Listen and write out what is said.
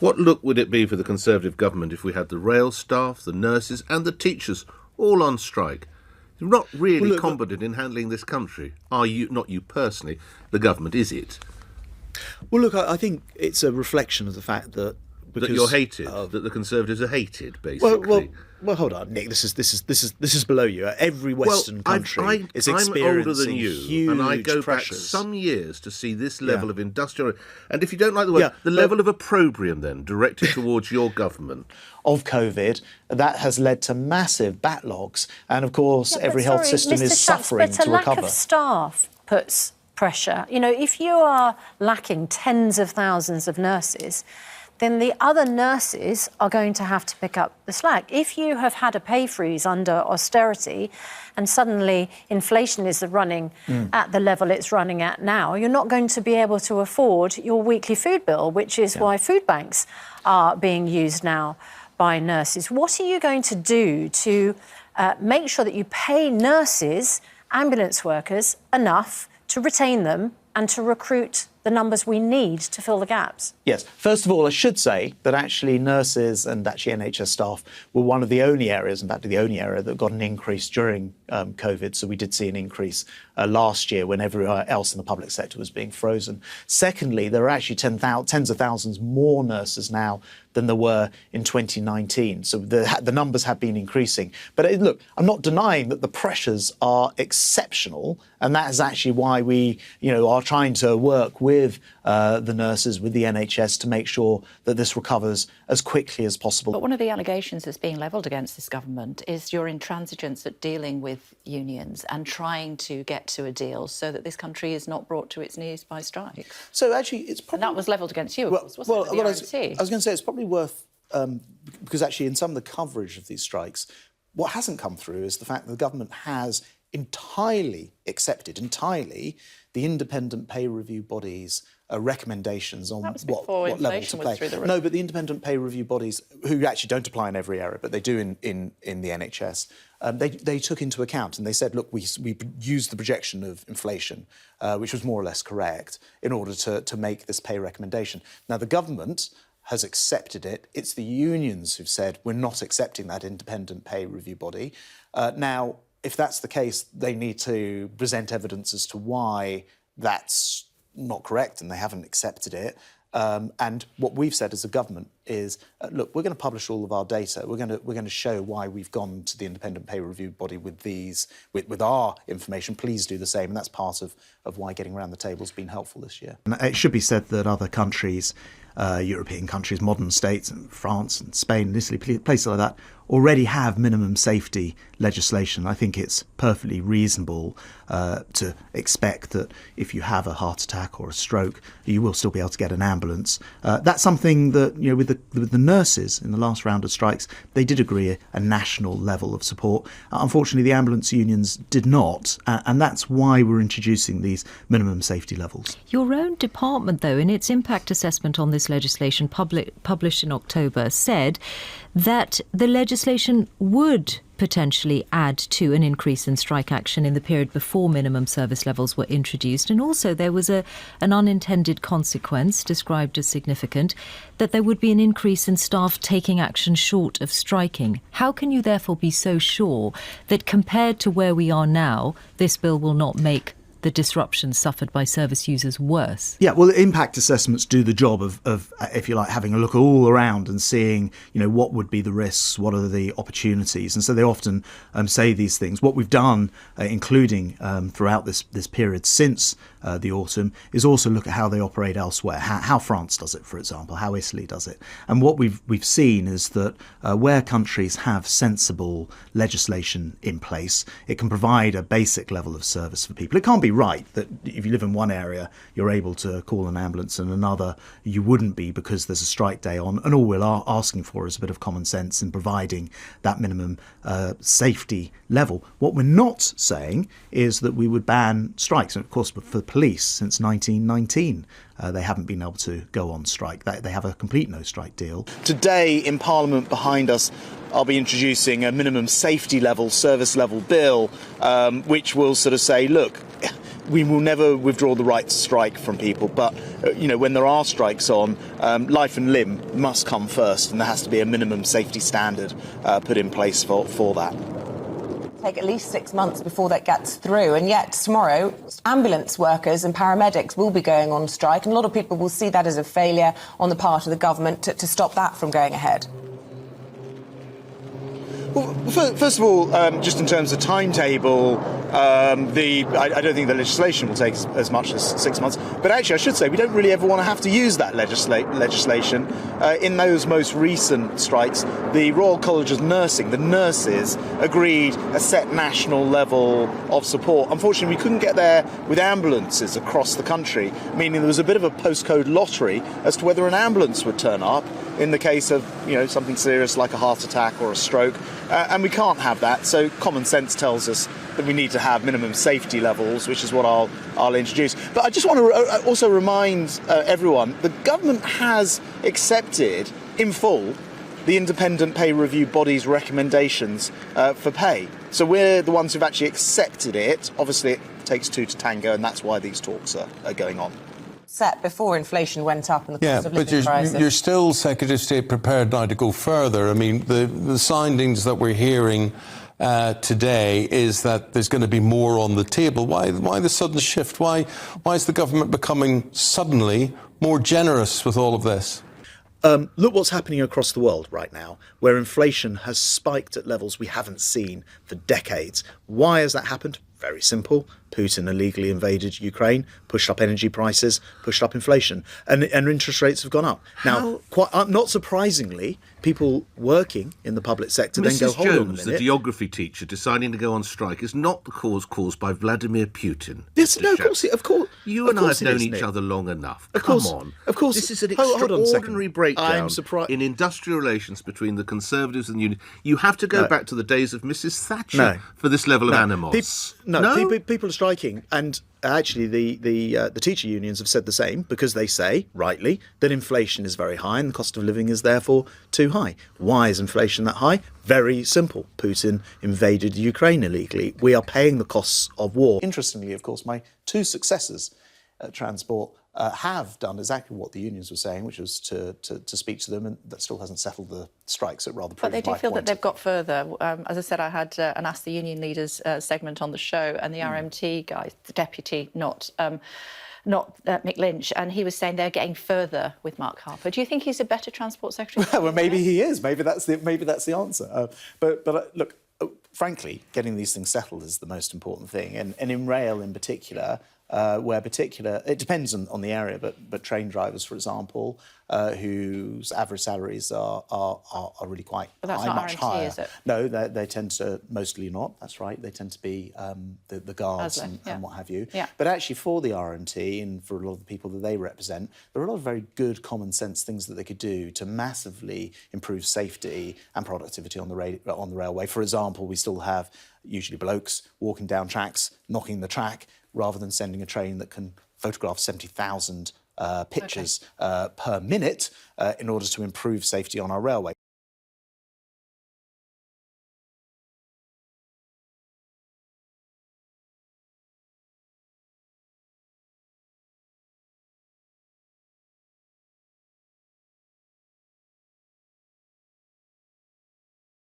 What look would it be for the Conservative government if we had the rail staff, the nurses and the teachers all on strike? You're not really competent in handling this country, are you? Not you personally, the government, is it? Well, look, I think it's a reflection of the fact that You're hated, that the Conservatives are hated, basically. Well, hold on, Nick. This is below you. Every Western country is experiencing I'm older than you, huge and I go pressures. back some years to see this level of industrial. And if you don't like the word, level of opprobrium, then directed towards your government of COVID, that has led to massive backlogs, and of course, every health system is suffering to recover. But a lack of staff puts pressure. You know, if you are lacking tens of thousands of nurses, then the other nurses are going to have to pick up the slack. If you have had a pay freeze under austerity and suddenly inflation is running at the level it's running at now, you're not going to be able to afford your weekly food bill, which is why food banks are being used now by nurses. What are you going to do to make sure that you pay nurses, ambulance workers, enough to retain them and to recruit the numbers we need to fill the gaps? Yes. First of all, I should say that actually nurses and actually NHS staff were one of the only areas, in fact, the only area that got an increase during COVID. So we did see an increase last year when everywhere else in the public sector was being frozen. Secondly, there are actually tens of thousands more nurses now than there were in 2019. So the numbers have been increasing. But look, I'm not denying that the pressures are exceptional, and that is actually why we, are trying to work with the nurses, with the NHS, to make sure that this recovers as quickly as possible. But one of the allegations that's being levelled against this government is your intransigence at dealing with unions and trying to get to a deal so that this country is not brought to its knees by strikes. So actually, it's probably... And that was levelled against you, of course, wasn't it? I was going to say it's probably worth, because actually in some of the coverage of these strikes, what hasn't come through is the fact that the government has entirely accepted the independent pay review bodies' recommendations on what level to play. No, but the independent pay review bodies, who actually don't apply in every area, but they do in the NHS, they took into account and they said, look, we used the projection of inflation, which was more or less correct, in order to make this pay recommendation. Now, the government has accepted it. It's the unions who've said, we're not accepting that independent pay review body. Now, if that's the case, they need to present evidence as to why that's not correct and they haven't accepted it. And what we've said as a government is, look, we're going to publish all of our data. We're going to show why we've gone to the independent pay review body with our information. Please do the same. And that's part of why getting around the table has been helpful this year. And it should be said that other countries, European countries, modern states, and France and Spain and Italy, places like that, already have minimum safety legislation. I think it's perfectly reasonable to expect that if you have a heart attack or a stroke, you will still be able to get an ambulance. That's something that, with the nurses in the last round of strikes, they did agree a national level of support. Unfortunately, the ambulance unions did not, and that's why we're introducing these minimum safety levels. Your own department, though, in its impact assessment on this legislation published in October, said that the legislation would potentially add to an increase in strike action in the period before minimum service levels were introduced. And also there was an unintended consequence, described as significant, that there would be an increase in staff taking action short of striking. How can you therefore be so sure that compared to where we are now, this bill will not make the disruption suffered by service users worse? Yeah, well, impact assessments do the job of, if you like, having a look all around and seeing, what would be the risks, what are the opportunities. And so they often say these things. What we've done, including throughout this period since the autumn, is also look at how they operate elsewhere, how France does it, for example, how Italy does it. And what we've seen is that where countries have sensible legislation in place, it can provide a basic level of service for people. It can't be right that if you live in one area, you're able to call an ambulance, and another you wouldn't be because there's a strike day on. And all we're asking for is a bit of common sense in providing that minimum safety level. What we're not saying is that we would ban strikes. And of course, for police, since 1919, they haven't been able to go on strike. They have a complete no-strike deal. Today in Parliament behind us, I'll be introducing a minimum safety level, service level bill, which will sort of say, look, we will never withdraw the right to strike from people, but when there are strikes on, life and limb must come first, and there has to be a minimum safety standard put in place for that. Take at least 6 months before that gets through, and yet tomorrow ambulance workers and paramedics will be going on strike, and a lot of people will see that as a failure on the part of the government to stop that from going ahead. Well, first of all, just in terms of timetable, I don't think the legislation will take as much as 6 months. But actually, I should say, we don't really ever want to have to use that legislation. In those most recent strikes, the Royal College of Nursing, the nurses, agreed a set national level of support. Unfortunately, we couldn't get there with ambulances across the country, meaning there was a bit of a postcode lottery as to whether an ambulance would turn up in the case of something serious like a heart attack or a stroke. And we can't have that, so common sense tells us that we need to have minimum safety levels, which is what I'll introduce. But I just want to also remind everyone, the government has accepted in full the independent pay review body's recommendations for pay. So we're the ones who've actually accepted it. Obviously, it takes two to tango, and that's why these talks are going on. Set before inflation went up and the cost of living crisis. But you're still, Secretary of State, prepared now to go further. I mean, the soundings that we're hearing today is that there's going to be more on the table. Why the sudden shift? Why is the government becoming suddenly more generous with all of this? Look what's happening across the world right now, where inflation has spiked at levels we haven't seen for decades. Why has that happened? Very simple. Putin illegally invaded Ukraine, pushed up energy prices, pushed up inflation, and interest rates have gone up. Now, not surprisingly, people working in the public sector then go, hold on a minute. Mrs. Jones, the geography teacher, deciding to go on strike is not the cause caused by Vladimir Putin. Yes, no, of course. You and I have known each other long enough. Come on. Of course. This is an Hold on a second. extraordinary breakdown in industrial relations between the Conservatives and the Union. You have to go back to the days of Mrs. Thatcher for this level of animos. People are striking, and actually the teacher unions have said the same, because they say, rightly, that inflation is very high and the cost of living is therefore too high. Why is inflation that high? Very simple. Putin invaded Ukraine illegally. We are paying the costs of war. Interestingly, of course, my two successors at Transport have done exactly what the unions were saying, which was to speak to them, and that still hasn't settled the strikes. It rather proves my point. But they do feel that they've got further. As I said, I had an Ask the Union Leaders segment on the show, and the RMT guy, the deputy, not Mick Lynch, and he was saying they're getting further with Mark Harper. Do you think he's a better Transport Secretary? Well, maybe he is. Maybe that's the answer. But look, frankly, getting these things settled is the most important thing, and in rail in particular. It depends on the area, but train drivers, for example, whose average salaries are really quite high, much higher. Is it? No, they tend to mostly not. That's right. They tend to be the guards and what have you. Yeah. But actually, for the RMT and for a lot of the people that they represent, there are a lot of very good common sense things that they could do to massively improve safety and productivity on the railway. For example, we still have usually blokes walking down tracks, knocking the track, rather than sending a train that can photograph 70,000 pictures per minute in order to improve safety on our railway.